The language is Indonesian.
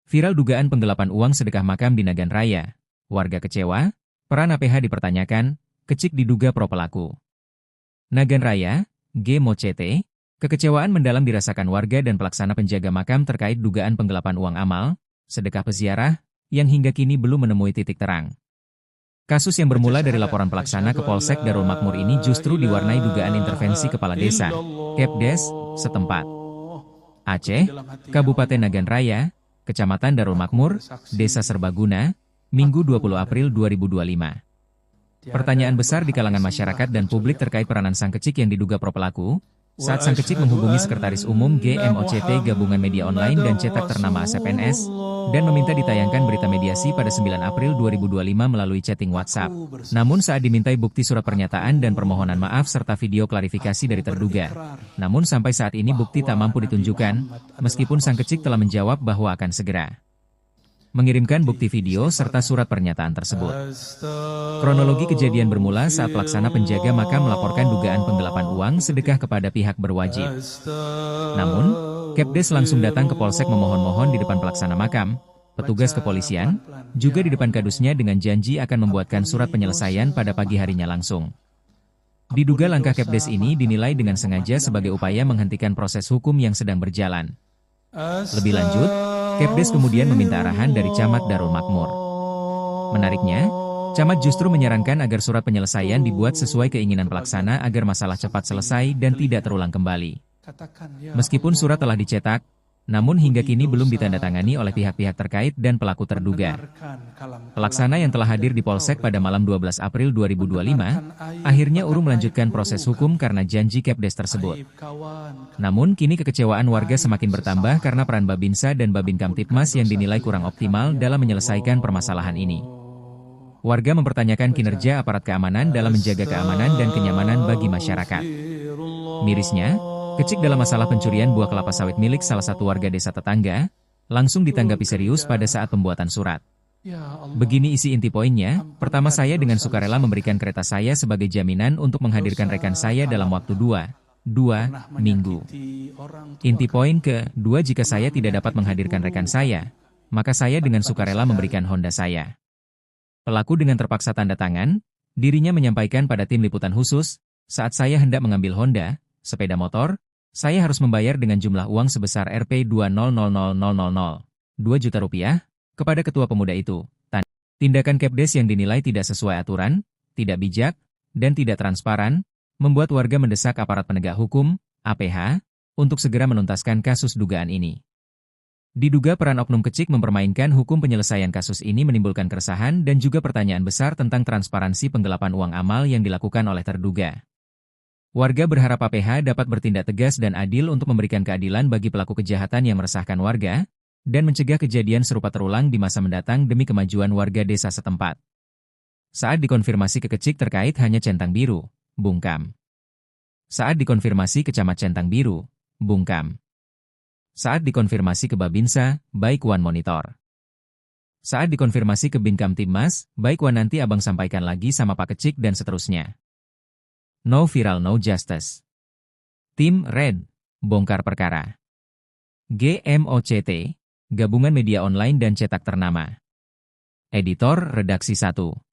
Viral dugaan penggelapan uang sedekah makam di Nagan Raya. Warga kecewa, peran APH dipertanyakan, Kecik diduga pro pelaku. Nagan Raya, GMOCT, kekecewaan mendalam dirasakan warga dan pelaksana penjaga makam terkait dugaan penggelapan uang amal, sedekah peziarah, yang hingga kini belum menemui titik terang. Kasus yang bermula dari laporan pelaksana ke Polsek Darul Makmur ini justru diwarnai dugaan intervensi kepala desa, Kepdes, setempat. Aceh, Kabupaten Nagan Raya, Kecamatan Darul Makmur, Desa Serbaguna, Minggu 20 April 2025. Pertanyaan besar di kalangan masyarakat dan publik terkait peranan sang kecik yang diduga pro pelaku, saat sang kecik menghubungi Sekretaris Umum GMOCT Gabungan Media Online dan Cetak Ternama Asep NS, dan meminta ditayangkan berita mediasi pada 9 April 2025 melalui chatting WhatsApp. Namun saat dimintai bukti surat pernyataan dan permohonan maaf serta video klarifikasi dari terduga. Namun sampai saat ini bukti tak mampu ditunjukkan, meskipun sang kecik telah menjawab bahwa akan segera mengirimkan bukti video serta surat pernyataan tersebut. Kronologi kejadian bermula saat pelaksana penjaga makam melaporkan dugaan penggelapan uang sedekah kepada pihak berwajib. Namun, Kepdes langsung datang ke Polsek memohon-mohon di depan pelaksana makam, petugas kepolisian, juga di depan kadusnya dengan janji akan membuatkan surat penyelesaian pada pagi harinya langsung. Diduga langkah Kepdes ini dinilai dengan sengaja sebagai upaya menghentikan proses hukum yang sedang berjalan. Lebih lanjut, Kepdes kemudian meminta arahan dari Camat Darul Makmur. Menariknya, Camat justru menyarankan agar surat penyelesaian dibuat sesuai keinginan pelaksana agar masalah cepat selesai dan tidak terulang kembali. Meskipun surat telah dicetak, namun hingga kini belum ditandatangani oleh pihak-pihak terkait dan pelaku terduga. Pelaksana yang telah hadir di Polsek pada malam 12 April 2025, akhirnya urung melanjutkan proses hukum karena janji Kepdes tersebut. Namun kini kekecewaan warga semakin bertambah karena peran Babinsa dan Babin Kamtipmas yang dinilai kurang optimal dalam menyelesaikan permasalahan ini. Warga mempertanyakan kinerja aparat keamanan dalam menjaga keamanan dan kenyamanan bagi masyarakat. Mirisnya, Kecik dalam masalah pencurian buah kelapa sawit milik salah satu warga desa tetangga, langsung ditanggapi serius pada saat pembuatan surat. Begini isi inti poinnya, pertama saya dengan sukarela memberikan kereta saya sebagai jaminan untuk menghadirkan rekan saya dalam waktu 2 minggu. Inti poin kedua, jika saya tidak dapat menghadirkan rekan saya, maka saya dengan sukarela memberikan Honda saya. Pelaku dengan terpaksa tanda tangan, dirinya menyampaikan pada tim liputan khusus, saat saya hendak mengambil Honda, sepeda motor, saya harus membayar dengan jumlah uang sebesar Rp200.000, 2 juta rupiah, kepada ketua pemuda itu. Tindakan Kepdes yang dinilai tidak sesuai aturan, tidak bijak, dan tidak transparan, membuat warga mendesak aparat penegak hukum, APH, untuk segera menuntaskan kasus dugaan ini. Diduga peran oknum Kecik mempermainkan hukum penyelesaian kasus ini menimbulkan keresahan dan juga pertanyaan besar tentang transparansi penggelapan uang amal yang dilakukan oleh terduga. Warga berharap APH dapat bertindak tegas dan adil untuk memberikan keadilan bagi pelaku kejahatan yang meresahkan warga, dan mencegah kejadian serupa terulang di masa mendatang demi kemajuan warga desa setempat. Saat dikonfirmasi ke Kecik terkait hanya centang biru, bungkam. Saat dikonfirmasi ke Camat Centang Biru, bungkam. Saat dikonfirmasi ke Babinsa, baik Wan monitor. Saat dikonfirmasi ke Bin Kamtipmas, baik Wan nanti abang sampaikan lagi sama Pak Kecik dan seterusnya. No viral no justice. Tim Red, bongkar perkara. GMOCT, Gabungan Media Online dan Cetak Ternama. Editor Redaksi 1.